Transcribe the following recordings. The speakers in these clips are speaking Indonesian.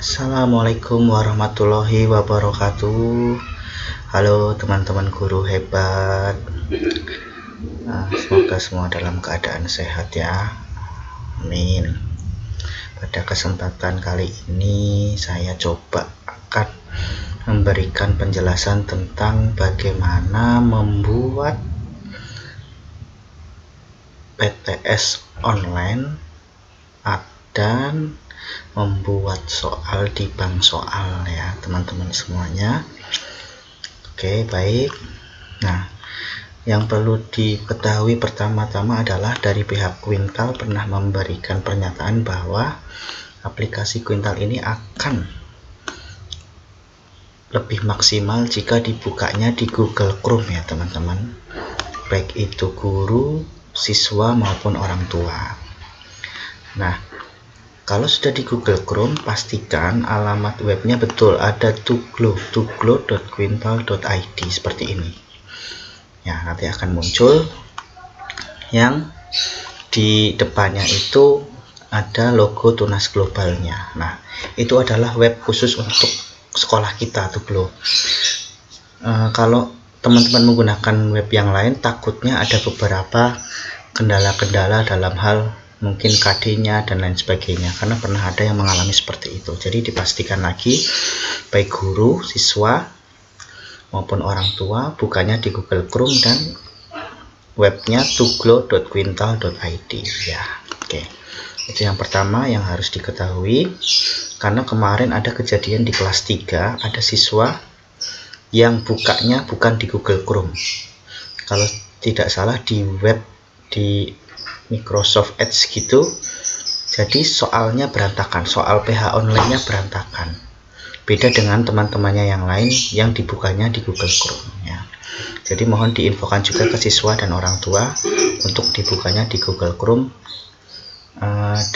Assalamualaikum warahmatullahi wabarakatuh. Halo teman-teman guru hebat. Semoga semua dalam keadaan sehat ya. Amin. Pada kesempatan kali ini saya coba akan memberikan penjelasan tentang bagaimana membuat PTS online dan membuat soal di bank soal ya teman-teman semuanya. Oke, baik. Nah, yang perlu diketahui pertama-tama adalah dari pihak Quintal pernah memberikan pernyataan bahwa aplikasi Quintal ini akan lebih maksimal jika dibukanya di Google Chrome ya teman-teman, baik itu guru, siswa maupun orang tua. Nah, kalau sudah di Google Chrome, pastikan alamat webnya betul, ada tuglo.quintal.id seperti ini. Ya, nanti akan muncul yang di depannya itu ada logo Tunas Globalnya. Nah, itu adalah web khusus untuk sekolah kita Tuglo. Kalau teman-teman menggunakan web yang lain, takutnya ada beberapa kendala-kendala dalam hal mungkin KD-nya dan lain sebagainya, karena pernah ada yang mengalami seperti itu. Jadi dipastikan lagi baik guru, siswa maupun orang tua bukanya di Google Chrome dan webnya tuglo.quintal.id ya. Oke, itu yang pertama yang harus diketahui, karena kemarin ada kejadian di kelas 3, ada siswa yang bukanya bukan di Google Chrome, kalau tidak salah di web di Microsoft Edge gitu. Jadi soalnya berantakan, soal PH online-nya berantakan, beda dengan teman-temannya yang lain yang dibukanya di Google Chrome ya. Jadi mohon diinfokan juga ke siswa dan orang tua untuk dibukanya di Google Chrome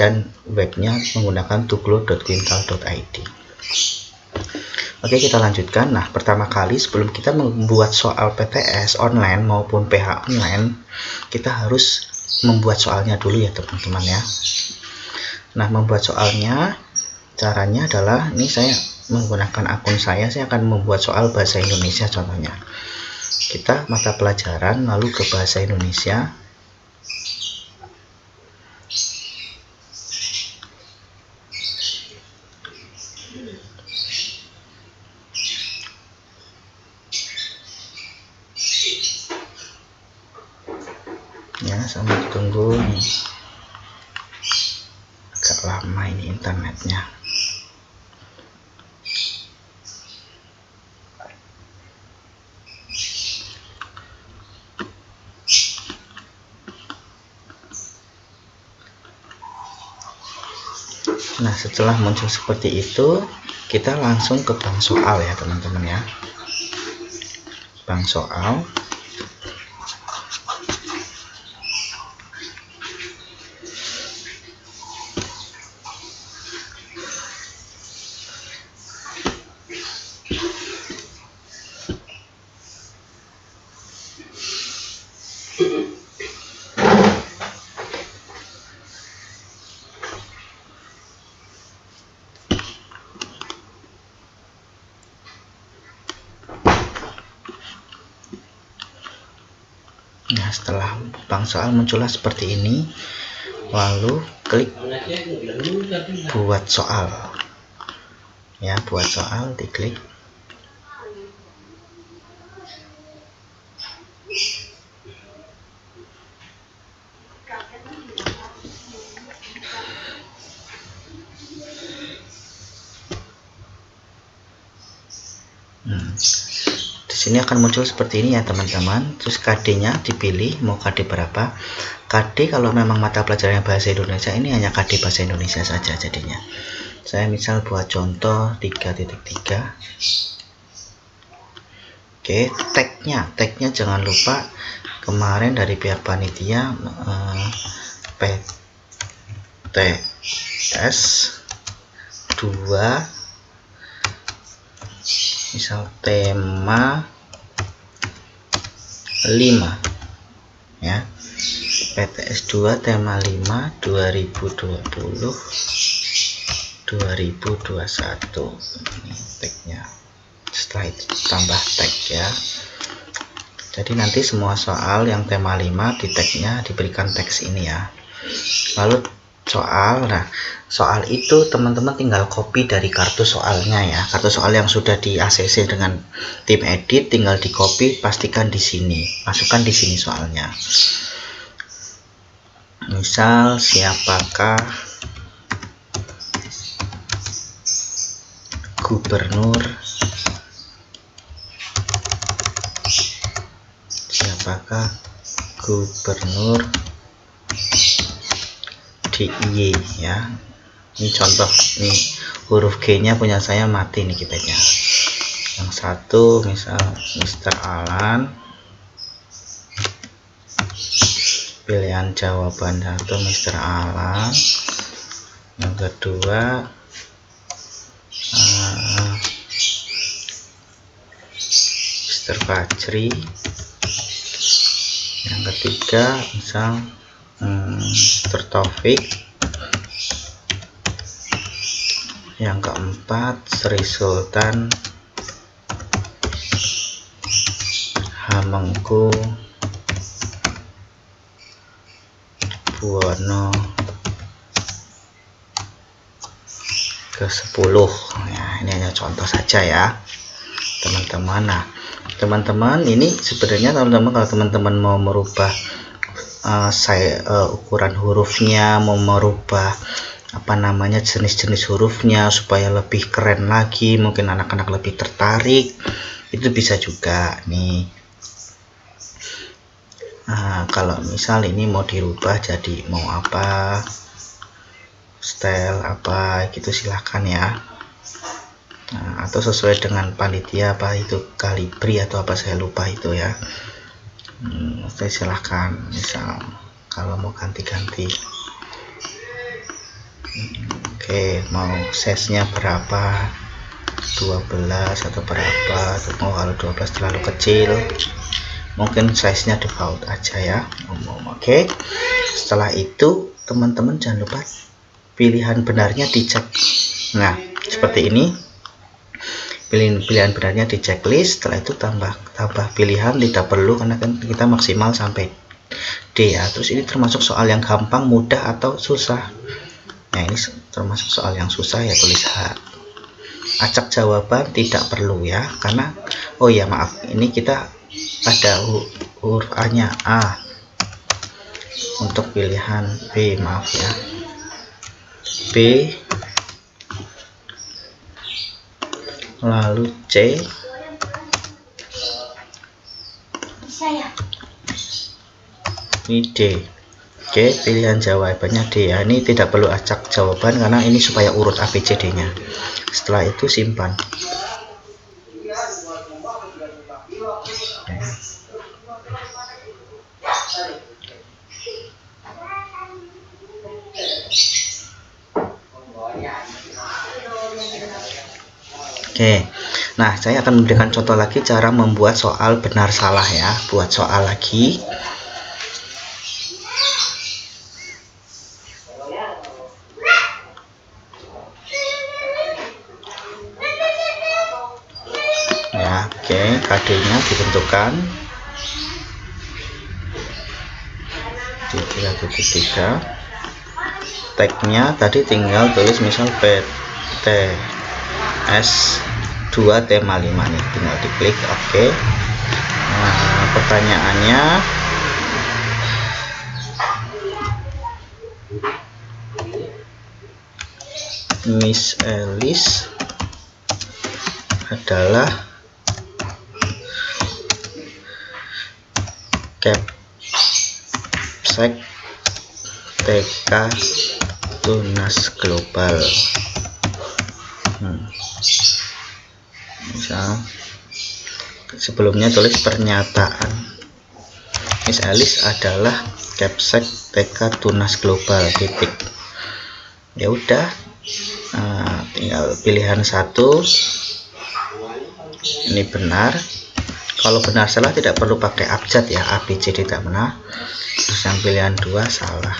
dan webnya menggunakan tuglo.quintal.id. Oke, kita lanjutkan. Nah, pertama kali sebelum kita membuat soal PTS online maupun PH online, kita harus membuat soalnya dulu ya teman-teman ya. Nah, membuat soalnya caranya adalah, ini saya menggunakan akun saya akan membuat soal bahasa Indonesia contohnya. Kita mata pelajaran lalu ke bahasa Indonesia. Ya, sambil tunggu nih. Agak lama ini internetnya. Nah, setelah muncul seperti itu, kita langsung ke bank soal ya teman-teman ya. Bank soal. Nah, setelah bank soal muncullah seperti ini, lalu klik buat soal ya, buat soal diklik. Di sini akan muncul seperti ini ya teman-teman. Terus KD-nya dipilih mau KD berapa. KD kalau memang mata pelajaran bahasa Indonesia ini hanya KD bahasa Indonesia saja jadinya. Saya misal buat contoh 3.3. Oke, tagnya jangan lupa kemarin dari pihak panitia PTS 2 misal tema 5 ya, PTS 2 tema 5 2020 2021. Ini tagnya. Setelah itu tambah tag ya. Jadi nanti semua soal yang tema 5 di tagnya diberikan teks ini ya. Lalu soal itu teman-teman tinggal copy dari kartu soalnya ya. Kartu soal yang sudah di ACC dengan tim edit tinggal di copy, pastikan di sini, masukkan di sini soalnya. Misal siapakah gubernur DIY ya. Ini contoh, nih huruf G nya punya saya mati nih kitanya. Yang satu misal Mr. Alan, pilihan jawaban satu Mr. Alan, yang kedua Mr. Fajri, yang ketiga misal Mr. Taufik, yang keempat Sri Sultan Hamengku Buwono ke-10 ya. Ini hanya contoh saja ya teman-teman. Nah teman-teman, ini sebenarnya teman-teman kalau teman-teman mau merubah ukuran hurufnya, mau merubah jenis-jenis hurufnya supaya lebih keren lagi, mungkin anak-anak lebih tertarik, itu bisa juga nih. Kalau misal ini mau dirubah jadi mau apa, style apa gitu silahkan ya. Atau sesuai dengan panitia apa itu kalibri atau apa saya lupa itu ya. Saya silahkan misal kalau mau ganti-ganti. Oke, mau size nya berapa, 12 atau berapa, atau mau kalau 12 terlalu kecil mungkin size nya default aja ya umum. Oke, setelah itu teman-teman jangan lupa pilihan benarnya dicek. Nah seperti ini, pilihan benarnya di checklist. Setelah itu tambah pilihan tidak perlu karena kan kita maksimal sampai D ya. Terus ini termasuk soal yang gampang, mudah atau susah. Nah ini termasuk soal yang susah ya, tulis H. Acak jawaban tidak perlu ya, karena oh ya maaf, ini kita ada huruf A nya A untuk pilihan B, maaf ya, B, lalu C, ini D. Oke, pilihan jawabannya D ya. Ini tidak perlu acak jawaban karena ini supaya urut ABCD nya. Setelah itu simpan. Oke, nah saya akan memberikan contoh lagi cara membuat soal benar salah ya. Buat soal lagi. Ya, oke, KD-nya ditentukan di 3.3. Tag-nya tadi tinggal tulis misal PTS 2 tema 5 nih, tinggal diklik oke. Nah pertanyaannya Miss Elis adalah Capsek TK Tunas Global. Misal sebelumnya tulis pernyataan Miss Elis adalah Capsek TK Tunas Global titik. Ya udah, tinggal pilihan satu ini benar. Kalau benar salah tidak perlu pakai abjad ya, ABC tidak benar. Terus yang pilihan 2 salah.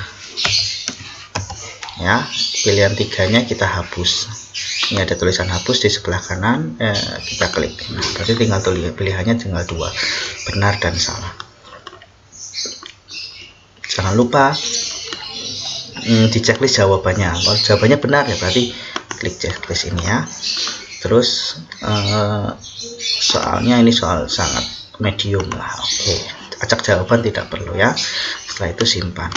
ya. Pilihan 3-nya kita hapus. Ini ada tulisan hapus di sebelah kanan, kita klik. Nah, berarti tinggal pilihannya tinggal 2, benar dan salah. Jangan lupa di checklist jawabannya. Kalau jawabannya benar ya berarti klik checklist ini ya. Terus soalnya ini soal sangat medium lah. Oke, acak jawaban tidak perlu ya. Setelah itu simpan.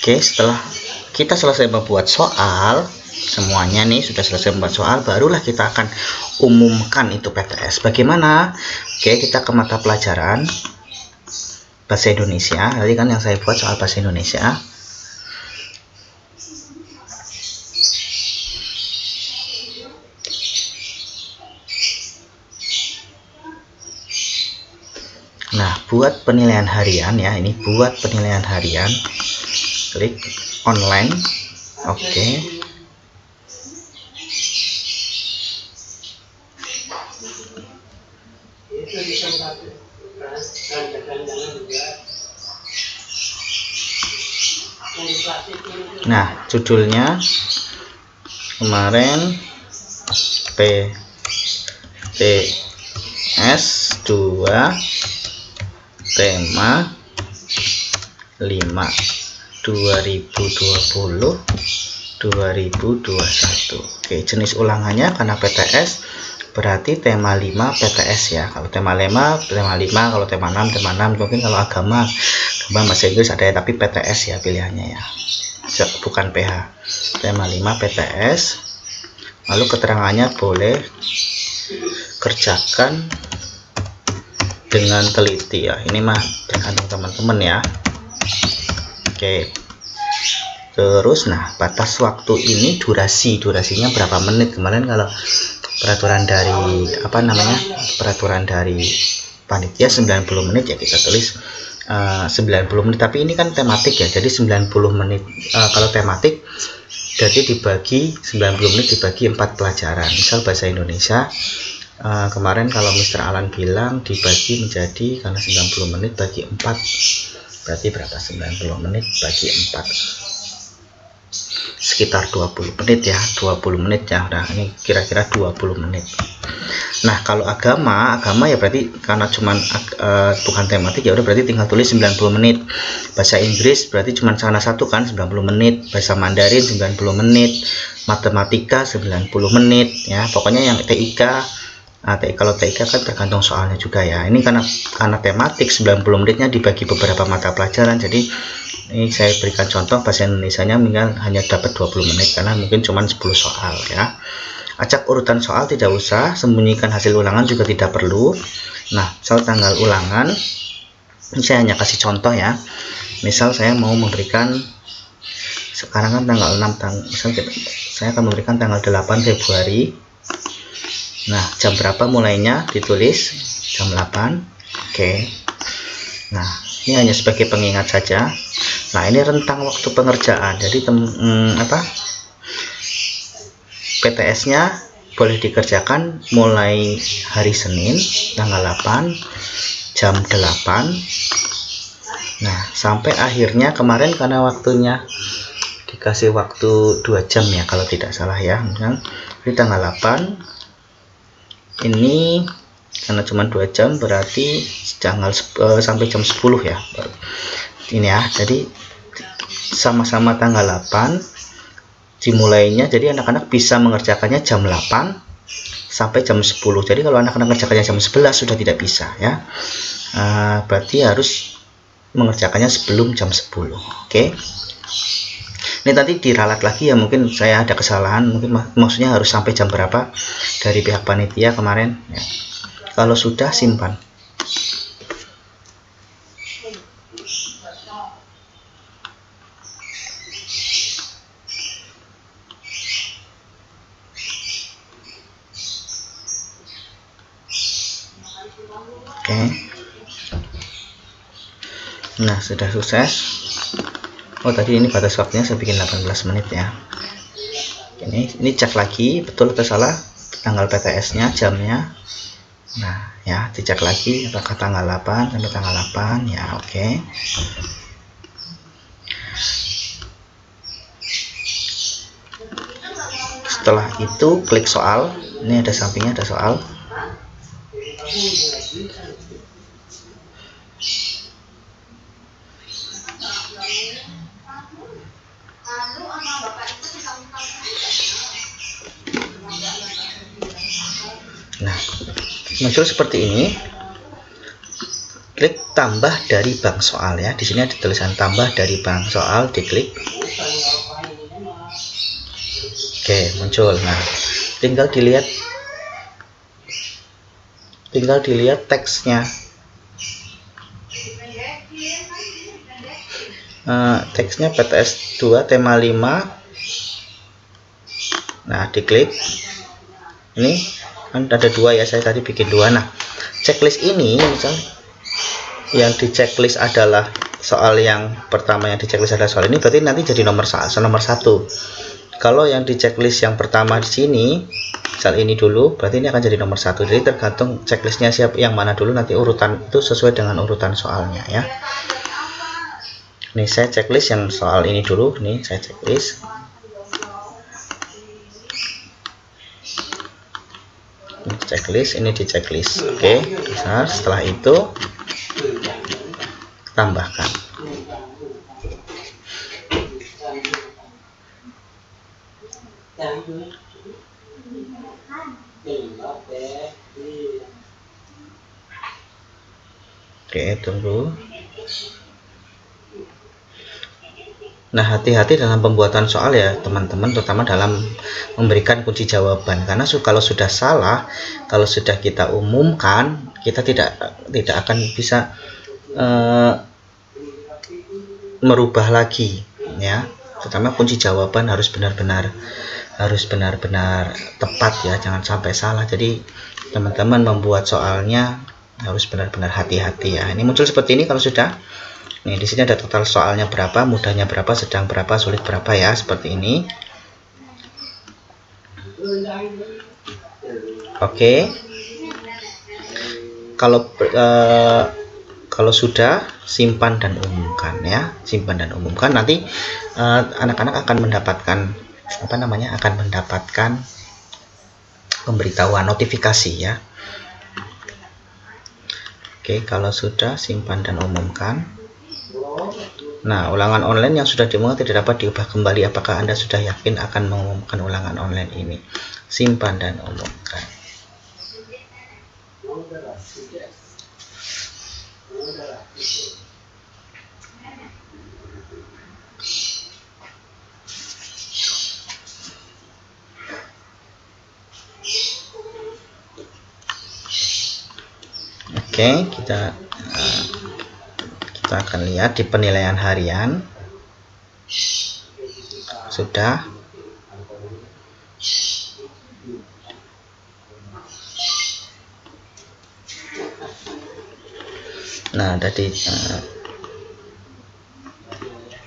Oke, setelah kita selesai membuat soal, semuanya nih sudah selesai membuat soal, barulah kita akan umumkan itu PTS. Bagaimana? Oke, kita ke mata pelajaran bahasa Indonesia. Tadi kan yang saya buat soal bahasa Indonesia. Nah, buat penilaian harian ya, ini buat penilaian harian. Klik online. Oke. Nah, judulnya kemarin PTS 2 tema 5 2020 2021. Oke, jenis ulangannya karena PTS berarti tema 5 PTS ya. Kalau tema 5 kalau tema 6 tema 6. Mungkin kalau agama bahasa Inggris ada ya, tapi PTS ya pilihannya ya, bukan PH. Tema 5 PTS. Lalu keterangannya boleh kerjakan dengan teliti ya. Ini mah tergantung teman-teman ya. Oke. Terus nah, batas waktu ini durasinya berapa menit. Kemarin kalau peraturan dari peraturan dari panitia 90 menit ya, kita tulis 90 menit. Tapi ini kan tematik ya, jadi 90 menit. Kalau tematik jadi dibagi 90 menit dibagi 4 pelajaran. Misal bahasa Indonesia kemarin kalau Mr. Alan bilang dibagi menjadi, karena 90 menit bagi 4 berarti berapa? 90 menit bagi 4 sekitar 20 menit ya, 20 menit ya. Nah, ini kira-kira 20 menit. Nah, kalau agama ya berarti karena cuman bukan tematik ya udah berarti tinggal tulis 90 menit. Bahasa Inggris berarti cuman salah satu kan 90 menit, bahasa Mandarin 90 menit, matematika 90 menit ya. Pokoknya yang TIK, kalau TIK kan tergantung soalnya juga ya. Ini karena tematik 90 menitnya dibagi beberapa mata pelajaran. Jadi ini saya berikan contoh bahasa Indonesianya hanya dapat 20 menit karena mungkin cuma 10 soal ya. Acak urutan soal tidak usah, sembunyikan hasil ulangan juga tidak perlu. Nah, soal tanggal ulangan ini saya hanya kasih contoh ya. Misal saya mau memberikan, sekarang kan tanggal 6, saya akan memberikan tanggal 8 Februari. Nah, jam berapa mulainya ditulis jam 8. Oke. Nah, ini hanya sebagai pengingat saja. Nah, ini rentang waktu pengerjaan. Jadi PTS-nya boleh dikerjakan mulai hari Senin tanggal 8 jam 8. Nah, sampai akhirnya kemarin karena waktunya dikasih waktu 2 jam ya kalau tidak salah ya. Ini tanggal 8 ini karena cuma 2 jam berarti sampai jam 10 ya. Ini ya, jadi sama-sama tanggal 8 dimulainya, jadi anak-anak bisa mengerjakannya jam 8 sampai jam 10. Jadi kalau anak-anak mengerjakannya jam 11 sudah tidak bisa ya. Berarti harus mengerjakannya sebelum jam 10. Oke. Ini tadi diralat lagi ya, mungkin saya ada kesalahan, mungkin maksudnya harus sampai jam berapa dari pihak panitia kemarin ya. Kalau sudah simpan. Oke. Nah, sudah sukses. Oh, tadi ini batas waktunya saya bikin 18 menit ya. Ini cek lagi betul atau salah. tanggal PTS-nya, jamnya. Nah, ya, dicek lagi apakah tanggal 8 sampai tanggal 8 ya, oke. Setelah itu klik soal. Ini ada sampingnya ada soal. Nah, muncul seperti ini. Klik tambah dari bank soal ya. Di sini ada tulisan tambah dari bank soal, diklik. Oke, muncul. Nah, tinggal dilihat teksnya. Teksnya PTS 2 tema 5. Nah, diklik. Ini kan ada 2 ya, saya tadi bikin 2. Nah, checklist ini misal yang di checklist adalah soal yang pertama, yang di checklist adalah soal ini, berarti nanti jadi nomor 1. Kalau yang di checklist yang pertama di sini, misal ini dulu, berarti ini akan jadi nomor 1. Jadi tergantung checklistnya siap yang mana dulu, nanti urutan itu sesuai dengan urutan soalnya ya. Nih saya checklist yang soal ini dulu, nih saya checklist. Ini di checklist, ini di checklist. Oke, besar. Setelah itu tambahkan. Oke, tunggu. Nah, hati-hati dalam pembuatan soal ya teman-teman, terutama dalam memberikan kunci jawaban, karena kalau sudah salah, kalau sudah kita umumkan, kita tidak akan bisa merubah lagi ya. Terutama kunci jawaban harus benar-benar tepat ya, jangan sampai salah. Jadi teman-teman membuat soalnya harus benar-benar hati-hati ya. Ini muncul seperti ini kalau sudah. Nih, di sini ada total soalnya berapa, mudahnya berapa, sedang berapa, sulit berapa ya, seperti ini. Oke. Kalau sudah, simpan dan umumkan ya, simpan dan umumkan. Nanti anak-anak akan mendapatkan akan mendapatkan pemberitahuan notifikasi ya. Oke, kalau sudah, simpan dan umumkan. Nah, ulangan online yang sudah diunggah tidak dapat diubah kembali. Apakah Anda sudah yakin akan mengumumkan ulangan online ini? Simpan dan umumkan. Oke, kita akan lihat di penilaian harian. Sudah. Nah, dari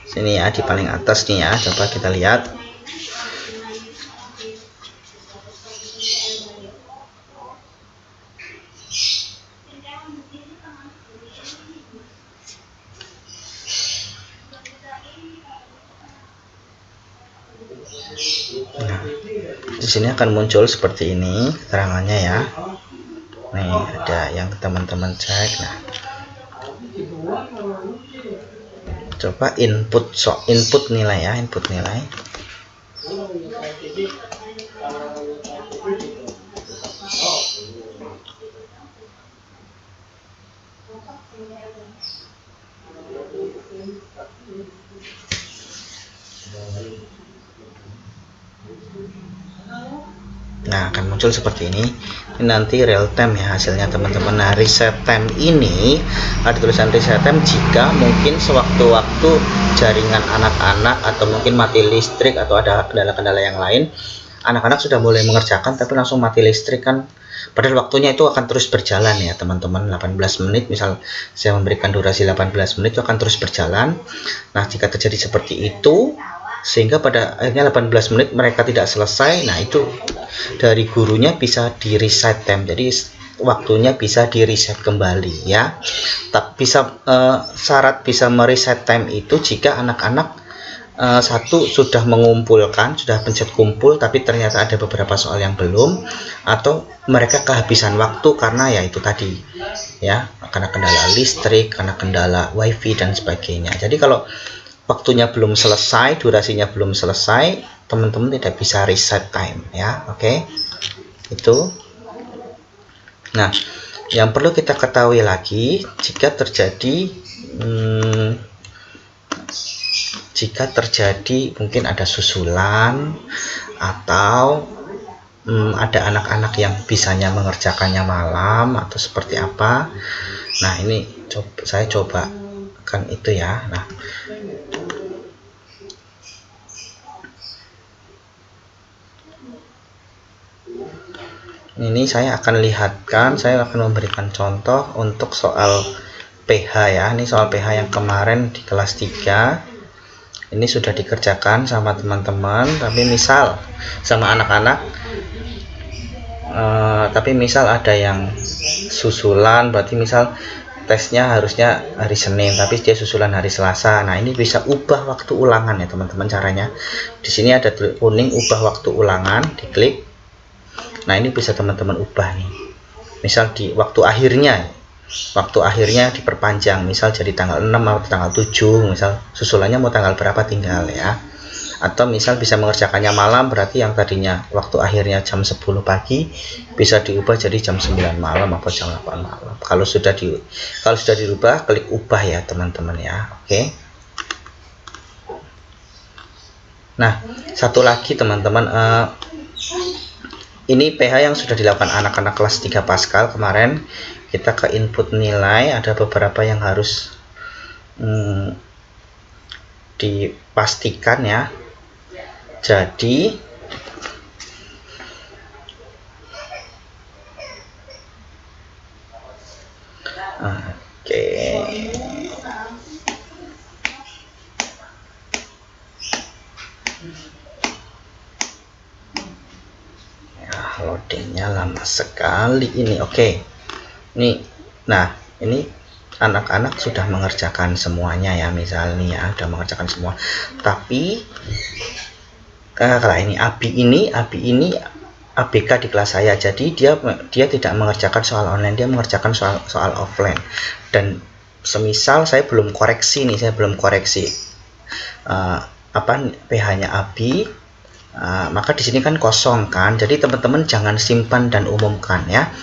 sini ya, di paling atas nih ya, coba kita lihat. Nah, di sini akan muncul seperti ini keterangannya ya. Nih, ada yang teman-teman cek. Nah, coba input nilai ya, input nilai. Nah, akan muncul seperti ini. Ini nanti real time ya hasilnya teman-teman. Nah, reset time ini ada tulisan reset time jika mungkin sewaktu-waktu jaringan anak-anak atau mungkin mati listrik atau ada kendala-kendala yang lain, anak-anak sudah mulai mengerjakan tapi langsung mati listrik kan, padahal waktunya itu akan terus berjalan ya teman-teman. 18 menit misal saya memberikan durasi 18 menit, itu akan terus berjalan. Nah, jika terjadi seperti itu, sehingga pada akhirnya 18 menit mereka tidak selesai. Nah, itu dari gurunya bisa di reset time, jadi waktunya bisa di reset kembali ya. Tapi bisa syarat bisa mereset time itu jika anak-anak satu sudah mengumpulkan, sudah pencet kumpul, tapi ternyata ada beberapa soal yang belum, atau mereka kehabisan waktu karena ya itu tadi ya, karena kendala listrik, karena kendala wifi dan sebagainya. Jadi kalau waktunya belum selesai, durasinya belum selesai, teman-teman tidak bisa reset time ya. Oke, itu. Nah, yang perlu kita ketahui lagi, jika terjadi mungkin ada susulan atau ada anak-anak yang bisanya mengerjakannya malam atau seperti apa. Nah, ini saya coba kan itu ya. Nah, ini saya akan lihatkan, saya akan memberikan contoh untuk soal PH ya. Ini soal PH yang kemarin di kelas 3. Ini sudah dikerjakan sama teman-teman, tapi misal sama anak-anak, tapi misal ada yang susulan, berarti misal tesnya harusnya hari Senin, tapi dia susulan hari Selasa. Nah, ini bisa ubah waktu ulangan ya teman-teman. Caranya di sini ada kuning, ubah waktu ulangan, diklik. Nah, ini bisa teman-teman ubah nih. Misal di waktu akhirnya diperpanjang, misal jadi tanggal 6 atau tanggal 7, misal susulannya mau tanggal berapa tinggal ya. Atau misal bisa mengerjakannya malam, berarti yang tadinya waktu akhirnya jam 10 pagi bisa diubah jadi jam 9 malam atau jam 8 malam. Kalau sudah dirubah, klik ubah ya teman-teman ya. Oke. Nah, satu lagi teman-teman, ini PH yang sudah dilakukan anak-anak kelas 3 Pascal kemarin. Kita ke input nilai, ada beberapa yang harus dipastikan ya. Jadi oke. Ya, loadingnya lama sekali ini. Oke. Nah, ini anak-anak sudah mengerjakan semuanya ya, misalnya ya, sudah mengerjakan semua. Tapi kalau ini Abi ini ABK di kelas saya, jadi dia tidak mengerjakan soal online, dia mengerjakan soal offline. Dan semisal saya belum koreksi PH-nya Abi, maka di sini kan kosong kan. Jadi teman-teman jangan simpan dan umumkan ya.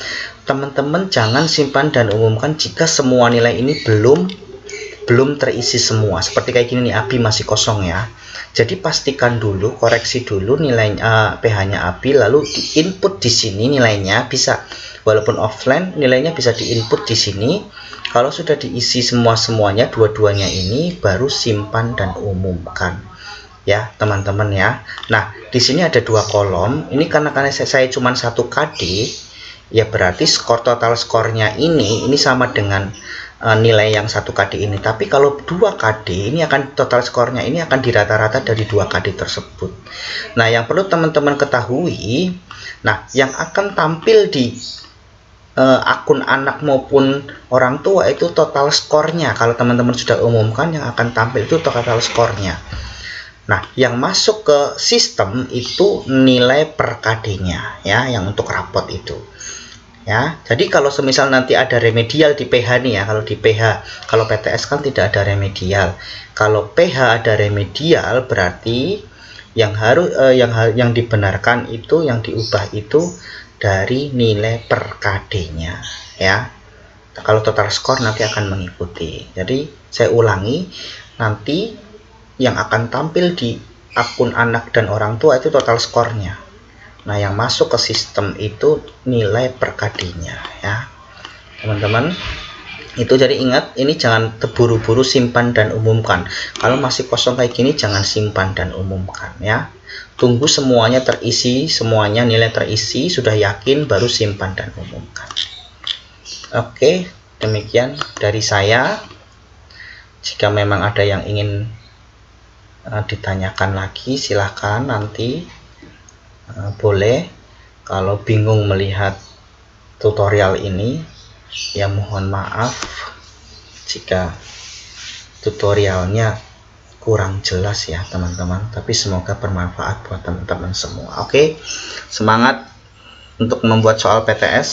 Teman-teman jangan simpan dan umumkan jika semua nilai ini belum terisi semua. Seperti kayak gini nih, Abi masih kosong ya. Jadi pastikan dulu, koreksi dulu nilainya PH-nya Abi, lalu diinput di sini nilainya, bisa walaupun offline nilainya bisa diinput di sini. Kalau sudah diisi semuanya dua-duanya ini, baru simpan dan umumkan ya teman-teman ya. Nah, di sini ada 2 kolom. Ini karena saya cuma 1 KD, ya berarti total skornya ini sama dengan nilai yang 1 KD ini. Tapi kalau 2 KD ini akan total skornya ini akan dirata-rata dari 2 KD tersebut. Nah, yang perlu teman-teman ketahui, nah yang akan tampil di akun anak maupun orang tua itu total skornya. Kalau teman-teman sudah umumkan, yang akan tampil itu total skornya. Nah, yang masuk ke sistem itu nilai per KD-nya ya, yang untuk rapot itu. Ya, jadi kalau semisal nanti ada remedial di PH nih ya, kalau di PH, kalau PTS kan tidak ada remedial. Kalau PH ada remedial, berarti yang yang dibenarkan itu, yang diubah itu dari nilai per KD-nya ya. Kalau total skor nanti akan mengikuti. Jadi saya ulangi, nanti yang akan tampil di akun anak dan orang tua itu total skornya. Nah, yang masuk ke sistem itu nilai per KD-nya ya teman-teman. Itu jadi ingat, ini jangan terburu-buru simpan dan umumkan. Kalau masih kosong kayak gini, jangan simpan dan umumkan ya. Tunggu semuanya terisi, semuanya nilai terisi, sudah yakin baru simpan dan umumkan. Oke, demikian dari saya. Jika memang ada yang ingin ditanyakan lagi, silahkan nanti boleh. Kalau bingung melihat tutorial ini, ya mohon maaf jika tutorialnya kurang jelas ya teman-teman, tapi semoga bermanfaat buat teman-teman semua. Oke, semangat untuk membuat soal PTS.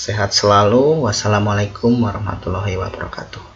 Sehat selalu. Wassalamualaikum warahmatullahi wabarakatuh.